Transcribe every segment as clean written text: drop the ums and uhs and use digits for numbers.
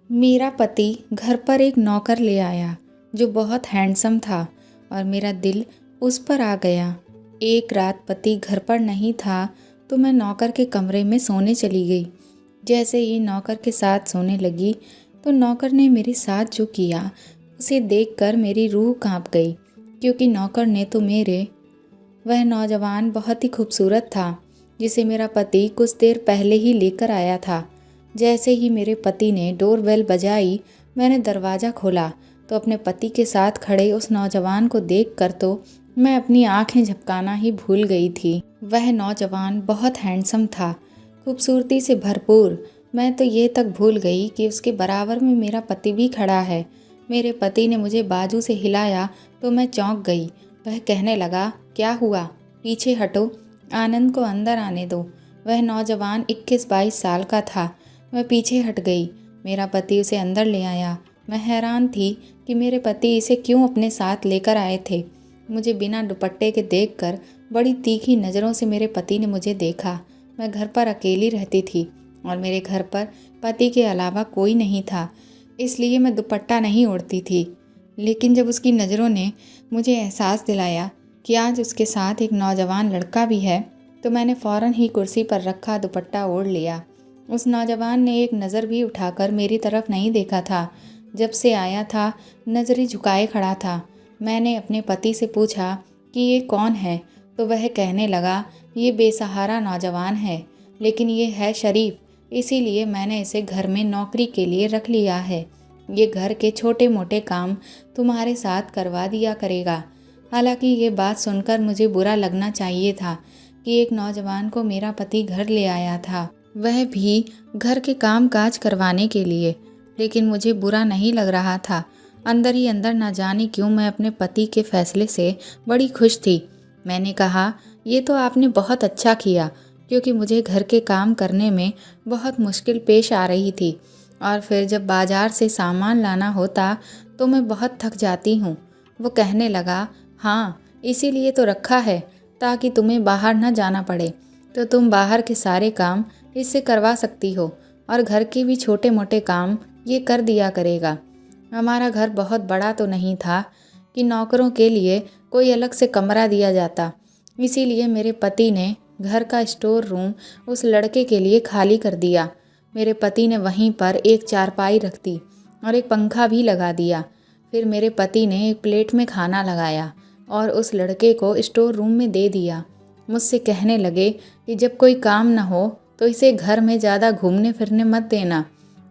मेरा पति घर पर एक नौकर ले आया जो बहुत हैंडसम था और मेरा दिल उस पर आ गया। एक रात पति घर पर नहीं था तो मैं नौकर के कमरे में सोने चली गई। जैसे ही नौकर के साथ सोने लगी तो नौकर ने मेरे साथ जो किया उसे देखकर मेरी रूह कांप गई, क्योंकि नौकर ने तो वह नौजवान बहुत ही खूबसूरत था जिसे मेरा पति कुछ देर पहले ही लेकर आया था। जैसे ही मेरे पति ने डोरबेल बजाई, मैंने दरवाज़ा खोला तो अपने पति के साथ खड़े उस नौजवान को देखकर तो मैं अपनी आंखें झपकाना ही भूल गई थी। वह नौजवान बहुत हैंडसम था, खूबसूरती से भरपूर। मैं तो ये तक भूल गई कि उसके बराबर में मेरा पति भी खड़ा है। मेरे पति ने मुझे बाजू से हिलाया तो मैं चौंक गई। वह कहने लगा, क्या हुआ, पीछे हटो, आनंद को अंदर आने दो। वह नौजवान 21-22 साल का था। मैं पीछे हट गई। मेरा पति उसे अंदर ले आया। मैं हैरान थी कि मेरे पति इसे क्यों अपने साथ लेकर आए थे। मुझे बिना दुपट्टे के देखकर बड़ी तीखी नज़रों से मेरे पति ने मुझे देखा। मैं घर पर अकेली रहती थी और मेरे घर पर पति के अलावा कोई नहीं था, इसलिए मैं दुपट्टा नहीं ओढ़ती थी। लेकिन जब उसकी नज़रों ने मुझे एहसास दिलाया कि आज उसके साथ एक नौजवान लड़का भी है, तो मैंने फ़ौरन ही कुर्सी पर रखा दुपट्टा ओढ़ लिया। उस नौजवान ने एक नज़र भी उठाकर मेरी तरफ नहीं देखा था। जब से आया था नज़रें झुकाए खड़ा था। मैंने अपने पति से पूछा कि ये कौन है, तो वह कहने लगा, ये बेसहारा नौजवान है, लेकिन ये है शरीफ, इसीलिए मैंने इसे घर में नौकरी के लिए रख लिया है। ये घर के छोटे मोटे काम तुम्हारे साथ करवा दिया करेगा। हालांकि ये बात सुनकर मुझे बुरा लगना चाहिए था कि एक नौजवान को मेरा पति घर ले आया था, वह भी घर के काम काज करवाने के लिए। लेकिन मुझे बुरा नहीं लग रहा था। अंदर ही अंदर ना जाने क्यों मैं अपने पति के फैसले से बड़ी खुश थी। मैंने कहा, ये तो आपने बहुत अच्छा किया, क्योंकि मुझे घर के काम करने में बहुत मुश्किल पेश आ रही थी और फिर जब बाज़ार से सामान लाना होता तो मैं बहुत थक जाती हूँ। वो कहने लगा, हाँ, इसीलिए तो रखा है ताकि तुम्हें बाहर ना जाना पड़े, तो तुम बाहर के सारे काम इससे करवा सकती हो और घर के भी छोटे मोटे काम ये कर दिया करेगा। हमारा घर बहुत बड़ा तो नहीं था कि नौकरों के लिए कोई अलग से कमरा दिया जाता, इसीलिए मेरे पति ने घर का स्टोर रूम उस लड़के के लिए खाली कर दिया। मेरे पति ने वहीं पर एक चारपाई रख दी और एक पंखा भी लगा दिया। फिर मेरे पति ने एक प्लेट में खाना लगाया और उस लड़के को स्टोर रूम में दे दिया। मुझसे कहने लगे कि जब कोई काम ना हो तो इसे घर में ज़्यादा घूमने फिरने मत देना,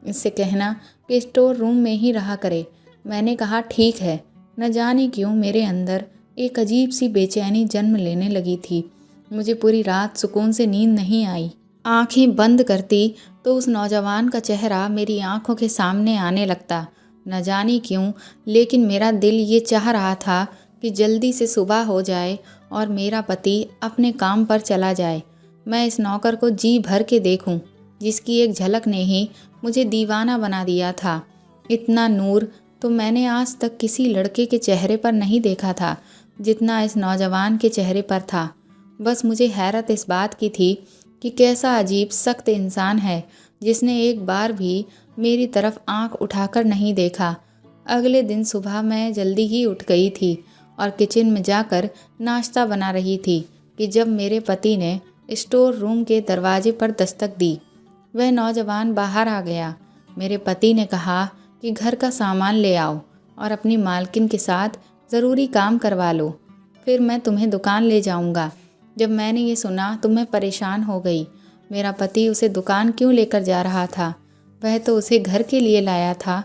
इससे कहना कि स्टोर रूम में ही रहा करे। मैंने कहा, ठीक है। न जाने क्यों मेरे अंदर एक अजीब सी बेचैनी जन्म लेने लगी थी। मुझे पूरी रात सुकून से नींद नहीं आई। आंखें बंद करती तो उस नौजवान का चेहरा मेरी आंखों के सामने आने लगता। न जाने क्यों, लेकिन मेरा दिल ये चाह रहा था कि जल्दी से सुबह हो जाए और मेरा पति अपने काम पर चला जाए। मैं इस नौकर को जी भर के देखूं, जिसकी एक झलक ने ही मुझे दीवाना बना दिया था। इतना नूर तो मैंने आज तक किसी लड़के के चेहरे पर नहीं देखा था जितना इस नौजवान के चेहरे पर था। बस मुझे हैरत इस बात की थी कि कैसा अजीब सख्त इंसान है जिसने एक बार भी मेरी तरफ आंख उठाकर नहीं देखा। अगले दिन सुबह मैं जल्दी ही उठ गई थी और किचन में जाकर नाश्ता बना रही थी कि जब मेरे पति ने स्टोर रूम के दरवाजे पर दस्तक दी। वह नौजवान बाहर आ गया। मेरे पति ने कहा कि घर का सामान ले आओ और अपनी मालकिन के साथ ज़रूरी काम करवा लो, फिर मैं तुम्हें दुकान ले जाऊंगा। जब मैंने ये सुना तो मैं परेशान हो गई। मेरा पति उसे दुकान क्यों लेकर जा रहा था? वह तो उसे घर के लिए लाया था।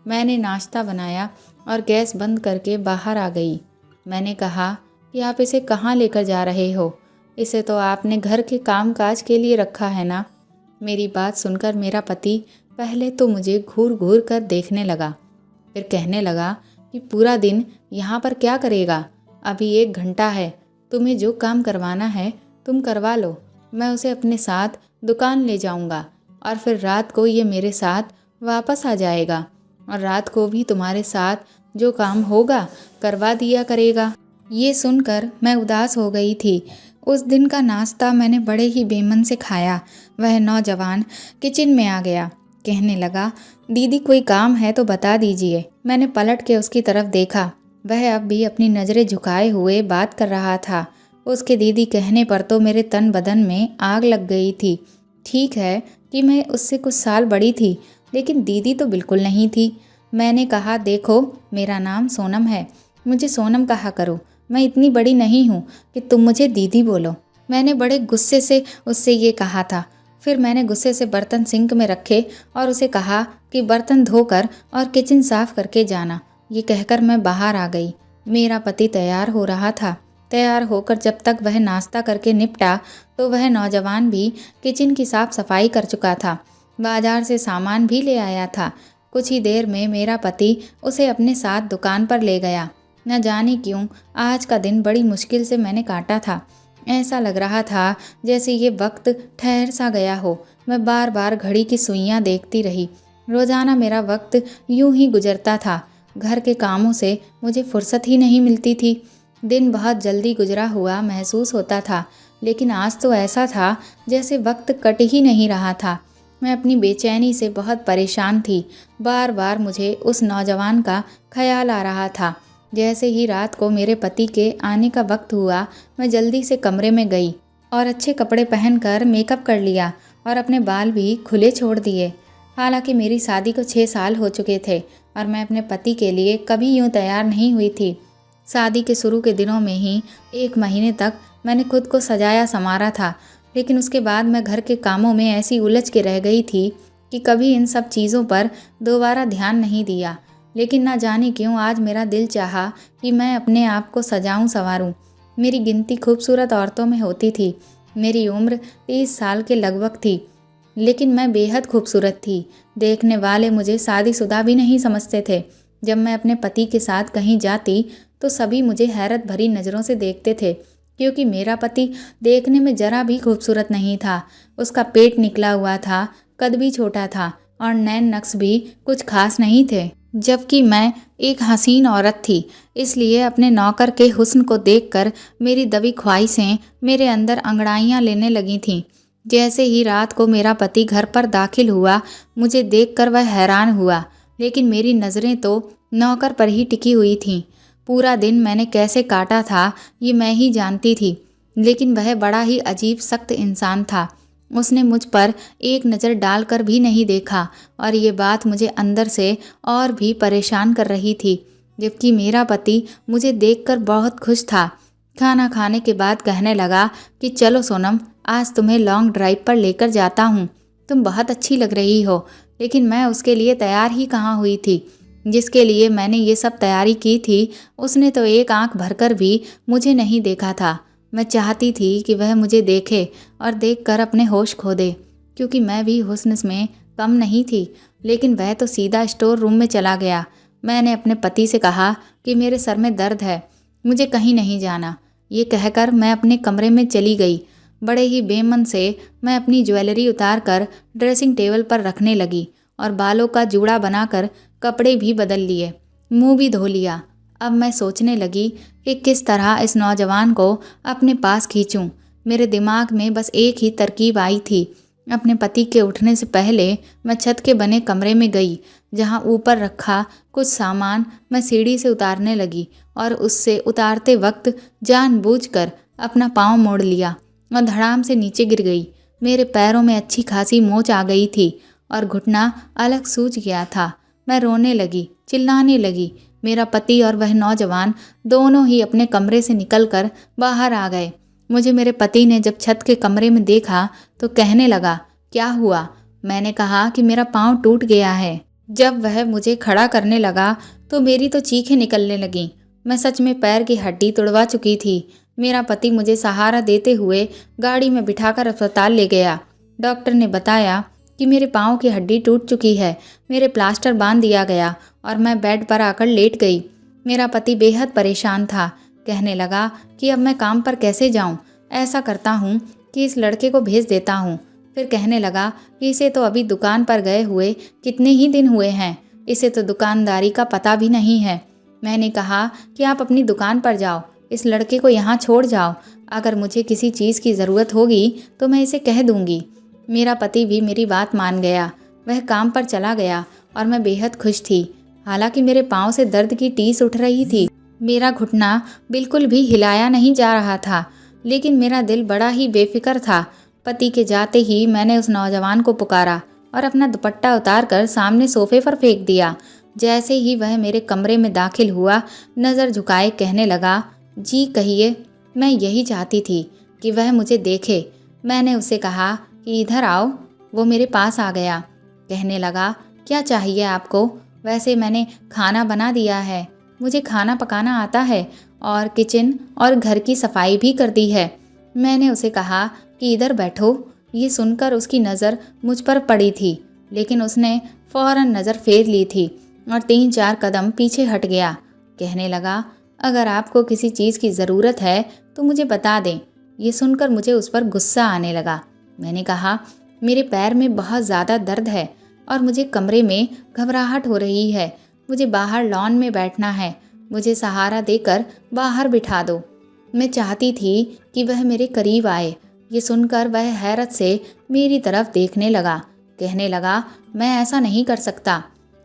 मैंने नाश्ता बनाया और गैस बंद करके बाहर आ गई। मैंने कहा कि आप इसे कहाँ लेकर जा रहे हो? इसे तो आपने घर के काम काज के लिए रखा है ना। मेरी बात सुनकर मेरा पति पहले तो मुझे घूर घूर कर देखने लगा, फिर कहने लगा कि पूरा दिन यहाँ पर क्या करेगा? अभी 1 घंटा है, तुम्हें जो काम करवाना है तुम करवा लो। मैं उसे अपने साथ दुकान ले जाऊँगा और फिर रात को ये मेरे साथ वापस आ जाएगा और रात को भी तुम्हारे साथ जो काम होगा करवा दिया करेगा। ये सुनकर मैं उदास हो गई थी। उस दिन का नाश्ता मैंने बड़े ही बेमन से खाया। वह नौजवान किचन में आ गया, कहने लगा, दीदी कोई काम है तो बता दीजिए। मैंने पलट के उसकी तरफ देखा। वह अब भी अपनी नज़रें झुकाए हुए बात कर रहा था। उसके दीदी कहने पर तो मेरे तन बदन में आग लग गई थी। ठीक है कि मैं उससे कुछ साल बड़ी थी, लेकिन दीदी तो बिल्कुल नहीं थी। मैंने कहा, देखो मेरा नाम सोनम है, मुझे सोनम कहा करो। मैं इतनी बड़ी नहीं हूँ कि तुम मुझे दीदी बोलो। मैंने बड़े गुस्से से उससे ये कहा था। फिर मैंने गुस्से से बर्तन सिंक में रखे और उसे कहा कि बर्तन धोकर और किचन साफ करके जाना। ये कहकर मैं बाहर आ गई। मेरा पति तैयार हो रहा था। तैयार होकर जब तक वह नाश्ता करके निपटा तो वह नौजवान भी किचन की साफ सफाई कर चुका था। बाजार से सामान भी ले आया था। कुछ ही देर में मेरा पति उसे अपने साथ दुकान पर ले गया। न जाने क्यों आज का दिन बड़ी मुश्किल से मैंने काटा था। ऐसा लग रहा था जैसे ये वक्त ठहर सा गया हो। मैं बार बार घड़ी की सुइयां देखती रही। रोज़ाना मेरा वक्त यूं ही गुजरता था। घर के कामों से मुझे फुर्सत ही नहीं मिलती थी। दिन बहुत जल्दी गुजरा हुआ महसूस होता था, लेकिन आज तो ऐसा था जैसे वक्त कट ही नहीं रहा था। मैं अपनी बेचैनी से बहुत परेशान थी। बार बार मुझे उस नौजवान का ख्याल आ रहा था। जैसे ही रात को मेरे पति के आने का वक्त हुआ, मैं जल्दी से कमरे में गई और अच्छे कपड़े पहनकर मेकअप कर लिया और अपने बाल भी खुले छोड़ दिए। हालांकि मेरी शादी को 6 साल हो चुके थे और मैं अपने पति के लिए कभी यूँ तैयार नहीं हुई थी। शादी के शुरू के दिनों में ही 1 महीने तक मैंने खुद को सजाया संवारा था, लेकिन उसके बाद मैं घर के कामों में ऐसी उलझ के रह गई थी कि कभी इन सब चीज़ों पर दोबारा ध्यान नहीं दिया। लेकिन ना जाने क्यों आज मेरा दिल चाहा कि मैं अपने आप को सजाऊं संवारूं। मेरी गिनती खूबसूरत औरतों में होती थी। मेरी उम्र 30 साल के लगभग थी, लेकिन मैं बेहद खूबसूरत थी। देखने वाले मुझे शादीशुदा भी नहीं समझते थे। जब मैं अपने पति के साथ कहीं जाती तो सभी मुझे हैरत भरी नज़रों से देखते थे, क्योंकि मेरा पति देखने में जरा भी खूबसूरत नहीं था। उसका पेट निकला हुआ था, कद भी छोटा था और नैन नक्श भी कुछ खास नहीं थे, जबकि मैं एक हसीन औरत थी। इसलिए अपने नौकर के हुस्न को देखकर मेरी दबी ख्वाहिशें मेरे अंदर अंगड़ाइयाँ लेने लगी थीं। जैसे ही रात को मेरा पति घर पर दाखिल हुआ, मुझे देखकर वह हैरान हुआ, लेकिन मेरी नज़रें तो नौकर पर ही टिकी हुई थीं। पूरा दिन मैंने कैसे काटा था ये मैं ही जानती थी, लेकिन वह बड़ा ही अजीब सख्त इंसान था। उसने मुझ पर एक नज़र डालकर भी नहीं देखा और ये बात मुझे अंदर से और भी परेशान कर रही थी। जबकि मेरा पति मुझे देखकर बहुत खुश था। खाना खाने के बाद कहने लगा कि चलो सोनम, आज तुम्हें लॉन्ग ड्राइव पर लेकर जाता हूँ। तुम बहुत अच्छी लग रही हो। लेकिन मैं उसके लिए तैयार ही कहाँ हुई थी। जिसके लिए मैंने ये सब तैयारी की थी, उसने तो एक आंख भरकर भी मुझे नहीं देखा था। मैं चाहती थी कि वह मुझे देखे और देखकर अपने होश खो दे, क्योंकि मैं भी हुस्न में कम नहीं थी। लेकिन वह तो सीधा स्टोर रूम में चला गया। मैंने अपने पति से कहा कि मेरे सर में दर्द है, मुझे कहीं नहीं जाना। ये कहकर मैं अपने कमरे में चली गई। बड़े ही बेमन से मैं अपनी ज्वेलरी उतार कर ड्रेसिंग टेबल पर रखने लगी और बालों का जूड़ा बनाकर कपड़े भी बदल लिए, मुंह भी धो लिया। अब मैं सोचने लगी कि किस तरह इस नौजवान को अपने पास खींचूं। मेरे दिमाग में बस एक ही तरकीब आई थी। अपने पति के उठने से पहले मैं छत के बने कमरे में गई, जहां ऊपर रखा कुछ सामान मैं सीढ़ी से उतारने लगी और उससे उतारते वक्त जानबूझकर अपना पाँव मोड़ लिया और धड़ाम से नीचे गिर गई। मेरे पैरों में अच्छी खासी मोच आ गई थी और घुटना अलग सूज गया था। मैं रोने लगी, चिल्लाने लगी। मेरा पति और वह नौजवान दोनों ही अपने कमरे से निकलकर बाहर आ गए। मुझे मेरे पति ने जब छत के कमरे में देखा तो कहने लगा, क्या हुआ? मैंने कहा कि मेरा पाँव टूट गया है। जब वह मुझे खड़ा करने लगा तो मेरी तो चीखें निकलने लगीं। मैं सच में पैर की हड्डी तुड़वा चुकी थी। मेरा पति मुझे सहारा देते हुए गाड़ी में बिठाकर अस्पताल ले गया। डॉक्टर ने बताया कि मेरे पाँव की हड्डी टूट चुकी है। मेरे प्लास्टर बांध दिया गया और मैं बेड पर आकर लेट गई। मेरा पति बेहद परेशान था। कहने लगा कि अब मैं काम पर कैसे जाऊं? ऐसा करता हूं कि इस लड़के को भेज देता हूं। फिर कहने लगा कि इसे तो अभी दुकान पर गए हुए कितने ही दिन हुए हैं, इसे तो दुकानदारी का पता भी नहीं है। मैंने कहा कि आप अपनी दुकान पर जाओ, इस लड़के को यहाँ छोड़ जाओ। अगर मुझे किसी चीज़ की ज़रूरत होगी तो मैं इसे कह दूँगी। मेरा पति भी मेरी बात मान गया। वह काम पर चला गया और मैं बेहद खुश थी। हालांकि मेरे पाँव से दर्द की टीस उठ रही थी। मेरा घुटना बिल्कुल भी हिलाया नहीं जा रहा था, लेकिन मेरा दिल बड़ा ही बेफिक्र था। पति के जाते ही मैंने उस नौजवान को पुकारा और अपना दुपट्टा उतारकर सामने सोफे पर फेंक दिया। जैसे ही वह मेरे कमरे में दाखिल हुआ, नज़र झुकाए कहने लगा, जी कहिए। मैं यही चाहती थी कि वह मुझे देखे। मैंने उसे कहा कि इधर आओ। वो मेरे पास आ गया। कहने लगा, क्या चाहिए आपको? वैसे मैंने खाना बना दिया है, मुझे खाना पकाना आता है और किचन और घर की सफाई भी कर दी है। मैंने उसे कहा कि इधर बैठो। ये सुनकर उसकी नज़र मुझ पर पड़ी थी, लेकिन उसने फ़ौरन नज़र फेर ली थी और 3-4 कदम पीछे हट गया। कहने लगा, अगर आपको किसी चीज़ की ज़रूरत है तो मुझे बता दें। ये सुनकर मुझे उस पर गुस्सा आने लगा। मैंने कहा, मेरे पैर में बहुत ज़्यादा दर्द है और मुझे कमरे में घबराहट हो रही है। मुझे बाहर लॉन में बैठना है। मुझे सहारा देकर बाहर बिठा दो। मैं चाहती थी कि वह मेरे करीब आए। ये सुनकर वह हैरत से मेरी तरफ देखने लगा। कहने लगा, मैं ऐसा नहीं कर सकता।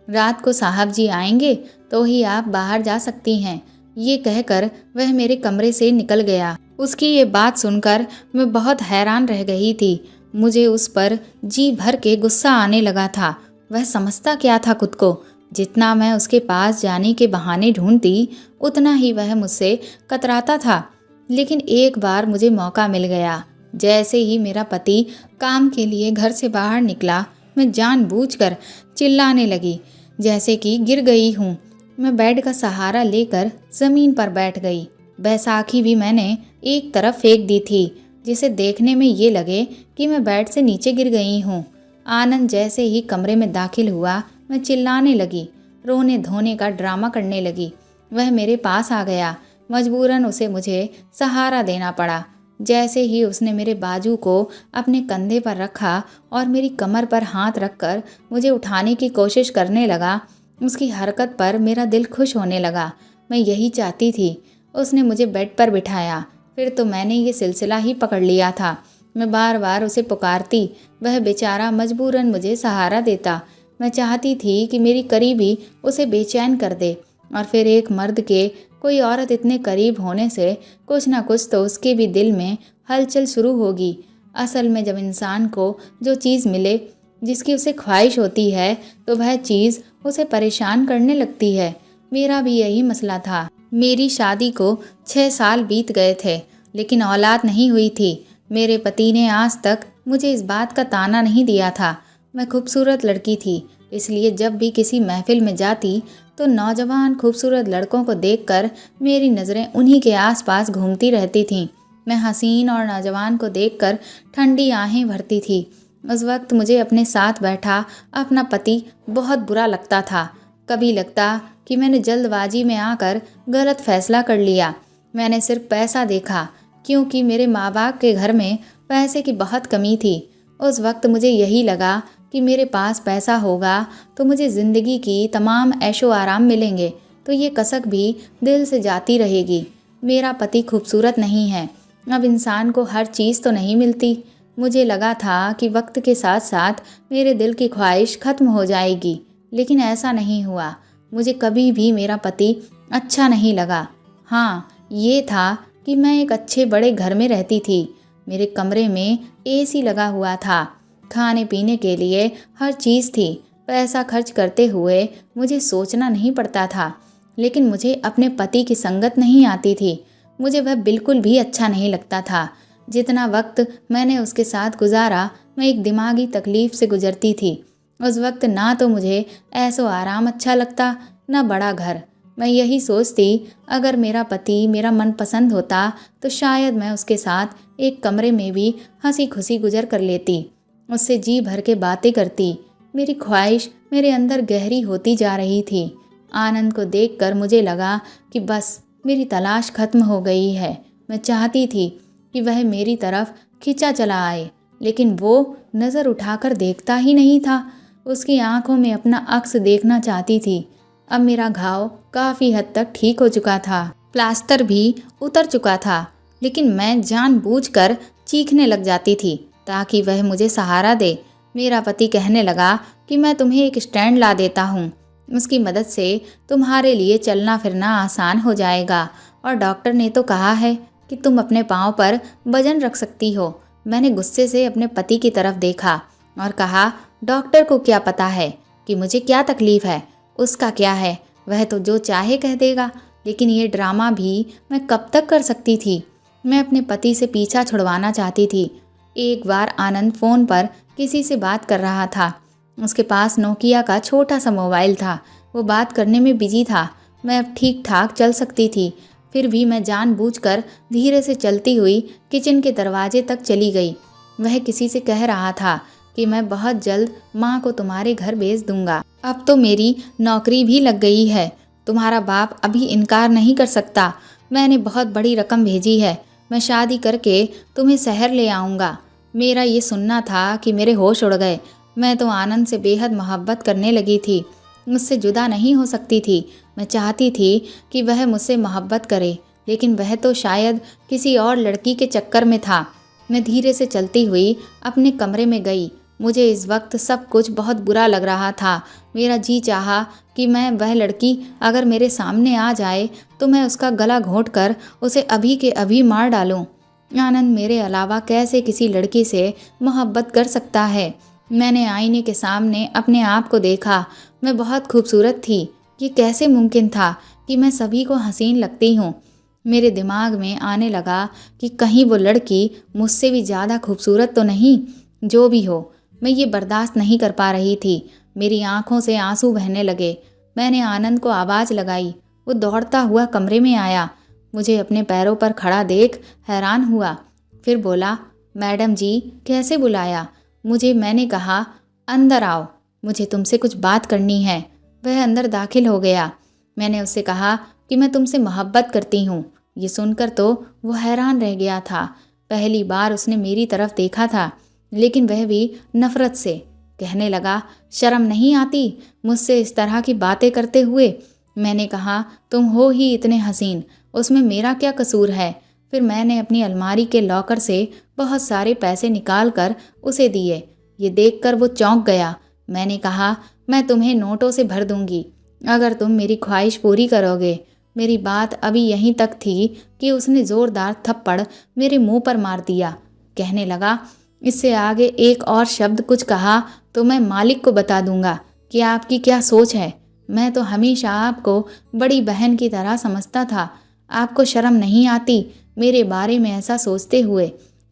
रात को साहब जी आएंगे तो ही आप बाहर जा सकती हैं। ये कहकर वह मेरे कमरे से निकल गया। उसकी ये बात सुनकर मैं बहुत हैरान रह गई थी। मुझे उस पर जी भर के गुस्सा आने लगा था। वह समझता क्या था खुद को? जितना मैं उसके पास जाने के बहाने ढूंढती, उतना ही वह मुझसे कतराता था। लेकिन एक बार मुझे मौका मिल गया। जैसे ही मेरा पति काम के लिए घर से बाहर निकला, मैं जानबूझकर चिल्लाने लगी, जैसे कि गिर गई हूँ। मैं बेड का सहारा लेकर ज़मीन पर बैठ गई। बैसाखी भी मैंने एक तरफ फेंक दी थी, जिसे देखने में ये लगे कि मैं बेड से नीचे गिर गई हूँ। आनंद जैसे ही कमरे में दाखिल हुआ, मैं चिल्लाने लगी, रोने धोने का ड्रामा करने लगी। वह मेरे पास आ गया। मजबूरन उसे मुझे सहारा देना पड़ा। जैसे ही उसने मेरे बाजू को अपने कंधे पर रखा और मेरी कमर पर हाथ रखकर मुझे उठाने की कोशिश करने लगा, उसकी हरकत पर मेरा दिल खुश होने लगा। मैं यही चाहती थी। उसने मुझे बेड पर बिठाया। फिर तो मैंने ये सिलसिला ही पकड़ लिया था। मैं बार बार उसे पुकारती, वह बेचारा मजबूरन मुझे सहारा देता। मैं चाहती थी कि मेरी करीबी उसे बेचैन कर दे, और फिर एक मर्द के कोई औरत इतने करीब होने से कुछ ना कुछ तो उसके भी दिल में हलचल शुरू होगी। असल में जब इंसान को जो चीज़ मिले जिसकी उसे ख्वाहिश होती है, तो वह चीज़ उसे परेशान करने लगती है। मेरा भी यही मसला था। मेरी शादी को 6 साल बीत गए थे, लेकिन औलाद नहीं हुई थी। मेरे पति ने आज तक मुझे इस बात का ताना नहीं दिया था। मैं खूबसूरत लड़की थी, इसलिए जब भी किसी महफिल में जाती तो नौजवान खूबसूरत लड़कों को देखकर मेरी नज़रें उन्हीं के आसपास घूमती रहती थीं। मैं हसीन और नौजवान को देखकर ठंडी आहें भरती थी। उस वक्त मुझे अपने साथ बैठा अपना पति बहुत बुरा लगता था। कभी लगता कि मैंने जल्दबाजी में आकर गलत फैसला कर लिया। मैंने सिर्फ पैसा देखा, क्योंकि मेरे माँ बाप के घर में पैसे की बहुत कमी थी। उस वक्त मुझे यही लगा कि मेरे पास पैसा होगा तो मुझे ज़िंदगी की तमाम ऐशो आराम मिलेंगे, तो ये कसक भी दिल से जाती रहेगी। मेरा पति खूबसूरत नहीं है। अब इंसान को हर चीज़ तो नहीं मिलती। मुझे लगा था कि वक्त के साथ साथ मेरे दिल की ख्वाहिश ख़त्म हो जाएगी, लेकिन ऐसा नहीं हुआ। मुझे कभी भी मेरा पति अच्छा नहीं लगा। हाँ, ये था कि मैं एक अच्छे बड़े घर में रहती थी। मेरे कमरे में एसी लगा हुआ था। खाने पीने के लिए हर चीज़ थी। पैसा खर्च करते हुए मुझे सोचना नहीं पड़ता था। लेकिन मुझे अपने पति की संगत नहीं आती थी। मुझे वह बिल्कुल भी अच्छा नहीं लगता था। जितना वक्त मैंने उसके साथ गुजारा, मैं एक दिमागी तकलीफ़ से गुजरती थी। उस वक्त ना तो मुझे ऐसो आराम अच्छा लगता, ना बड़ा घर। मैं यही सोचती, अगर मेरा पति मेरा मनपसंद होता तो शायद मैं उसके साथ एक कमरे में भी हंसी खुशी गुजर कर लेती, उससे जी भर के बातें करती। मेरी ख्वाहिश मेरे अंदर गहरी होती जा रही थी। आनंद को देखकर मुझे लगा कि बस मेरी तलाश खत्म हो गई है। मैं चाहती थी कि वह मेरी तरफ खिंचा चला आए, लेकिन वो नज़र उठाकर देखता ही नहीं था। उसकी आंखों में अपना अक्स देखना चाहती थी। अब मेरा घाव काफ़ी हद तक ठीक हो चुका था, प्लास्टर भी उतर चुका था, लेकिन मैं जानबूझकर चीखने लग जाती थी ताकि वह मुझे सहारा दे। मेरा पति कहने लगा कि मैं तुम्हें एक स्टैंड ला देता हूँ, उसकी मदद से तुम्हारे लिए चलना फिरना आसान हो जाएगा, और डॉक्टर ने तो कहा है कि तुम अपने पाँव पर वजन रख सकती हो। मैंने गुस्से से अपने पति की तरफ देखा और कहा, डॉक्टर को क्या पता है कि मुझे क्या तकलीफ है, उसका क्या है, वह तो जो चाहे कह देगा। लेकिन ये ड्रामा भी मैं कब तक कर सकती थी। मैं अपने पति से पीछा छुड़वाना चाहती थी। एक बार आनंद फ़ोन पर किसी से बात कर रहा था। उसके पास नोकिया का छोटा सा मोबाइल था। वो बात करने में बिजी था। मैं अब ठीक ठाक चल सकती थी, फिर भी मैं जानबूझकर धीरे से चलती हुई किचन के दरवाजे तक चली गई। वह किसी से कह रहा था कि मैं बहुत जल्द माँ को तुम्हारे घर भेज दूंगा। अब तो मेरी नौकरी भी लग गई है, तुम्हारा बाप अभी इनकार नहीं कर सकता। मैंने बहुत बड़ी रकम भेजी है, मैं शादी करके तुम्हें शहर ले आऊँगा। मेरा ये सुनना था कि मेरे होश उड़ गए। मैं तो आनंद से बेहद मोहब्बत करने लगी थी, मुझसे जुदा नहीं हो सकती थी। मैं चाहती थी कि वह मुझसे मोहब्बत करे, लेकिन वह तो शायद किसी और लड़की के चक्कर में था। मैं धीरे से चलती हुई अपने कमरे में गई। मुझे इस वक्त सब कुछ बहुत बुरा लग रहा था। मेरा जी चाहा कि मैं वह लड़की अगर मेरे सामने आ जाए तो मैं उसका गला घोंटकर उसे अभी के अभी मार डालूं। आनंद मेरे अलावा कैसे किसी लड़की से मोहब्बत कर सकता है। मैंने आईने के सामने अपने आप को देखा। मैं बहुत खूबसूरत थी। ये कैसे मुमकिन था कि मैं सभी को हसीन लगती हूँ। मेरे दिमाग में आने लगा कि कहीं वो लड़की मुझसे भी ज़्यादा खूबसूरत तो नहीं। जो भी हो, मैं ये बर्दाश्त नहीं कर पा रही थी। मेरी आंखों से आंसू बहने लगे। मैंने आनंद को आवाज़ लगाई। वो दौड़ता हुआ कमरे में आया। मुझे अपने पैरों पर खड़ा देख हैरान हुआ। फिर बोला, मैडम जी, कैसे बुलाया मुझे? मैंने कहा, अंदर आओ, मुझे तुमसे कुछ बात करनी है। वह अंदर दाखिल हो गया। मैंने उससे कहा कि मैं तुमसे मोहब्बत करती हूँ। ये सुनकर तो वो हैरान रह गया था। पहली बार उसने मेरी तरफ देखा था, लेकिन वह भी नफरत से। कहने लगा, शर्म नहीं आती मुझसे इस तरह की बातें करते हुए? मैंने कहा, तुम हो ही इतने हसीन, उसमें मेरा क्या कसूर है? फिर मैंने अपनी अलमारी के लॉकर से बहुत सारे पैसे निकाल कर उसे दिए। ये देखकर वो चौंक गया। मैंने कहा, मैं तुम्हें नोटों से भर दूंगी अगर तुम मेरी ख्वाहिश पूरी करोगे। मेरी बात अभी यहीं तक थी कि उसने ज़ोरदार थप्पड़ मेरे मुंह पर मार दिया। कहने लगा, इससे आगे एक और शब्द कुछ कहा तो मैं मालिक को बता दूंगा कि आपकी क्या सोच है। मैं तो हमेशा आपको बड़ी बहन की तरह समझता था। आपको शर्म नहीं आती मेरे बारे में ऐसा सोचते हुए?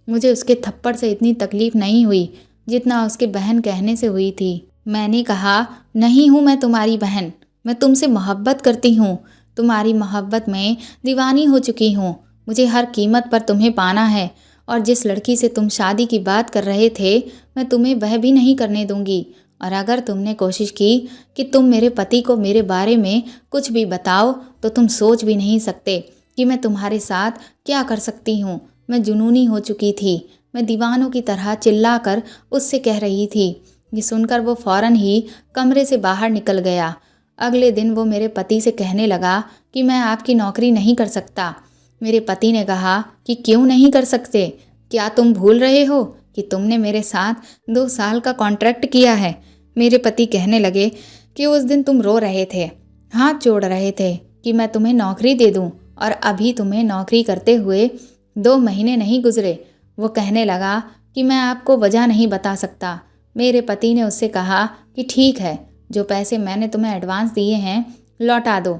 मुझे उसके थप्पड़ से इतनी तकलीफ नहीं हुई जितना उसके बहन कहने से हुई थी। मैंने कहा, नहीं हूँ मैं तुम्हारी बहन, मैं तुमसे मोहब्बत करती हूँ। तुम्हारी मोहब्बत में दीवानी हो चुकी हूँ। मुझे हर कीमत पर तुम्हें पाना है, और जिस लड़की से तुम शादी की बात कर रहे थे, मैं तुम्हें वह भी नहीं करने दूंगी। और अगर तुमने कोशिश की कि तुम मेरे पति को मेरे बारे में कुछ भी बताओ तो तुम सोच भी नहीं सकते कि मैं तुम्हारे साथ क्या कर सकती हूँ। मैं जुनूनी हो चुकी थी। मैं दीवानों की तरह चिल्लाकर उससे कह रही थी। ये सुनकर वो फौरन ही कमरे से बाहर निकल गया। अगले दिन वो मेरे पति से कहने लगा कि मैं आपकी नौकरी नहीं कर सकता। मेरे पति ने कहा कि क्यों नहीं कर सकते? क्या तुम भूल रहे हो कि तुमने मेरे साथ 2 साल का कॉन्ट्रैक्ट किया है? मेरे पति कहने लगे कि उस दिन तुम रो रहे थे, हाथ जोड़ रहे थे कि मैं तुम्हें नौकरी दे दूं, और अभी तुम्हें नौकरी करते हुए 2 महीने नहीं गुजरे। वो कहने लगा कि मैं आपको वजह नहीं बता सकता। मेरे पति ने उससे कहा कि ठीक है, जो पैसे मैंने तुम्हें एडवांस दिए हैं लौटा दो।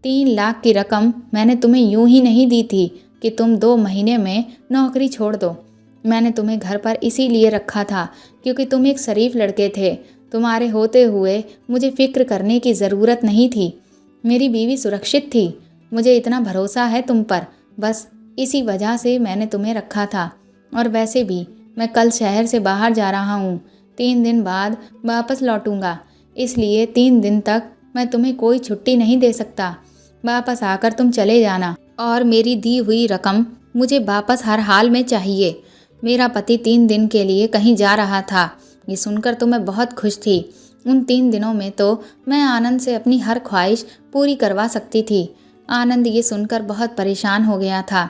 3 लाख की रकम मैंने तुम्हें यूं ही नहीं दी थी कि तुम 2 महीने में नौकरी छोड़ दो। मैंने तुम्हें घर पर इसीलिए रखा था क्योंकि तुम एक शरीफ लड़के थे। तुम्हारे होते हुए मुझे फिक्र करने की ज़रूरत नहीं थी। मेरी बीवी सुरक्षित थी। मुझे इतना भरोसा है तुम पर, बस इसी वजह से मैंने तुम्हें रखा था। और वैसे भी मैं कल शहर से बाहर जा रहा हूँ। 3 दिन बाद वापस लौटूंगा, इसलिए 3 दिन तक मैं तुम्हें कोई छुट्टी नहीं दे सकता। वापस आकर तुम चले जाना, और मेरी दी हुई रकम मुझे वापस हर हाल में चाहिए। मेरा पति 3 दिन के लिए कहीं जा रहा था। ये सुनकर तो मैं बहुत खुश थी। उन 3 दिनों में तो मैं आनंद से अपनी हर ख्वाहिश पूरी करवा सकती थी। आनंद ये सुनकर बहुत परेशान हो गया था।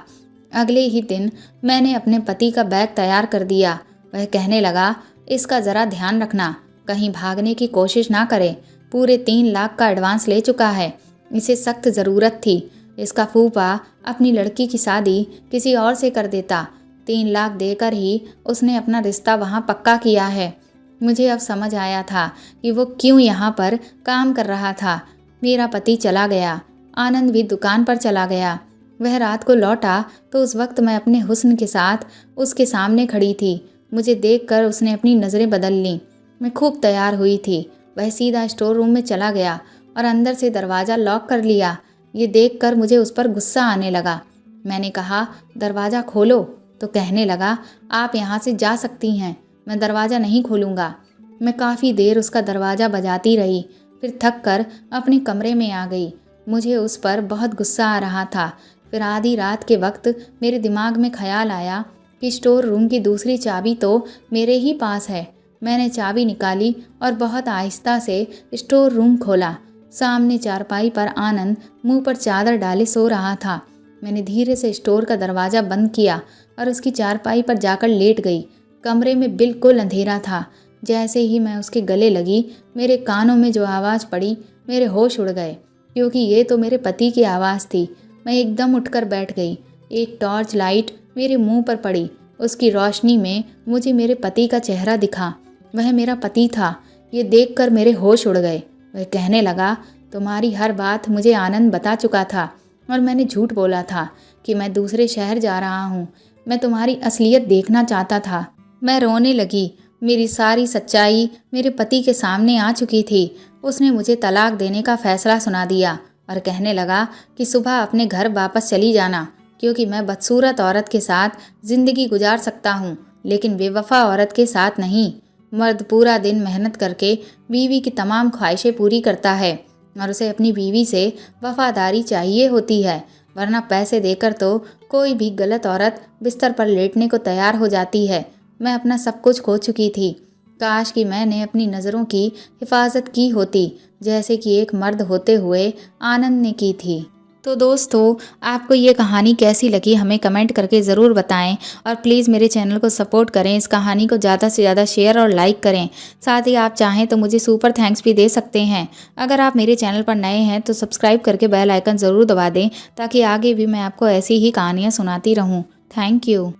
अगले ही दिन मैंने अपने पति का बैग तैयार कर दिया। वह कहने लगा, इसका ज़रा ध्यान रखना, कहीं भागने की कोशिश ना करे। पूरे 3 लाख का एडवांस ले चुका है, इसे सख्त ज़रूरत थी। इसका फूफा अपनी लड़की की शादी किसी और से कर देता। 3 लाख देकर ही उसने अपना रिश्ता वहाँ पक्का किया है। मुझे अब समझ आया था कि वो क्यों यहाँ पर काम कर रहा था। मेरा पति चला गया, आनंद भी दुकान पर चला गया। वह रात को लौटा तो उस वक्त मैं अपने हुस्न के साथ उसके सामने खड़ी थी। मुझे देखकर उसने अपनी नज़रें बदल लीं। मैं खूब तैयार हुई थी। वह सीधा स्टोर रूम में चला गया और अंदर से दरवाज़ा लॉक कर लिया। ये देखकर मुझे उस पर गुस्सा आने लगा। मैंने कहा, दरवाज़ा खोलो, तो कहने लगा, आप यहाँ से जा सकती हैं, मैं दरवाज़ा नहीं खोलूँगा। मैं काफ़ी देर उसका दरवाज़ा बजाती रही, फिर थक कर अपने कमरे में आ गई। मुझे उस पर बहुत गुस्सा आ रहा था। फिर आधी रात के वक्त मेरे दिमाग में ख्याल आया कि स्टोर रूम की दूसरी चाबी तो मेरे ही पास है। मैंने चाबी निकाली और बहुत आहिस्ता से स्टोर रूम खोला। सामने चारपाई पर आनंद मुंह पर चादर डाले सो रहा था। मैंने धीरे से स्टोर का दरवाज़ा बंद किया और उसकी चारपाई पर जाकर लेट गई। कमरे में बिल्कुल अंधेरा था। जैसे ही मैं उसके गले लगी, मेरे कानों में जो आवाज़ पड़ी, मेरे होश उड़ गए, क्योंकि ये तो मेरे पति की आवाज़ थी। मैं एकदम उठकर बैठ गई। एक टॉर्च लाइट मेरे मुंह पर पड़ी। उसकी रोशनी में मुझे मेरे पति का चेहरा दिखा। वह मेरा पति था। ये देखकर मेरे होश उड़ गए। वह कहने लगा, तुम्हारी हर बात मुझे आनंद बता चुका था और मैंने झूठ बोला था कि मैं दूसरे शहर जा रहा हूँ। मैं तुम्हारी असलियत देखना चाहता था। मैं रोने लगी। मेरी सारी सच्चाई मेरे पति के सामने आ चुकी थी। उसने मुझे तलाक देने का फैसला सुना दिया और कहने लगा कि सुबह अपने घर वापस चली जाना, क्योंकि मैं बदसूरत औरत के साथ ज़िंदगी गुजार सकता हूँ, लेकिन बेवफा औरत के साथ नहीं। मर्द पूरा दिन मेहनत करके बीवी की तमाम ख्वाहिशें पूरी करता है और उसे अपनी बीवी से वफादारी चाहिए होती है, वरना पैसे देकर तो कोई भी गलत औरत बिस्तर पर लेटने को तैयार हो जाती है। मैं अपना सब कुछ खो चुकी थी। काश कि मैंने अपनी नज़रों की हिफाजत की होती, जैसे कि एक मर्द होते हुए आनंद ने की थी। तो दोस्तों, आपको ये कहानी कैसी लगी हमें कमेंट करके ज़रूर बताएं और प्लीज़ मेरे चैनल को सपोर्ट करें। इस कहानी को ज़्यादा से ज़्यादा शेयर और लाइक करें। साथ ही आप चाहें तो मुझे सुपर थैंक्स भी दे सकते हैं। अगर आप मेरे चैनल पर नए हैं तो सब्सक्राइब करके बेल आइकन ज़रूर दबा दें, ताकि आगे भी मैं आपको ऐसी ही कहानियाँ सुनाती रहूँ। Thank you.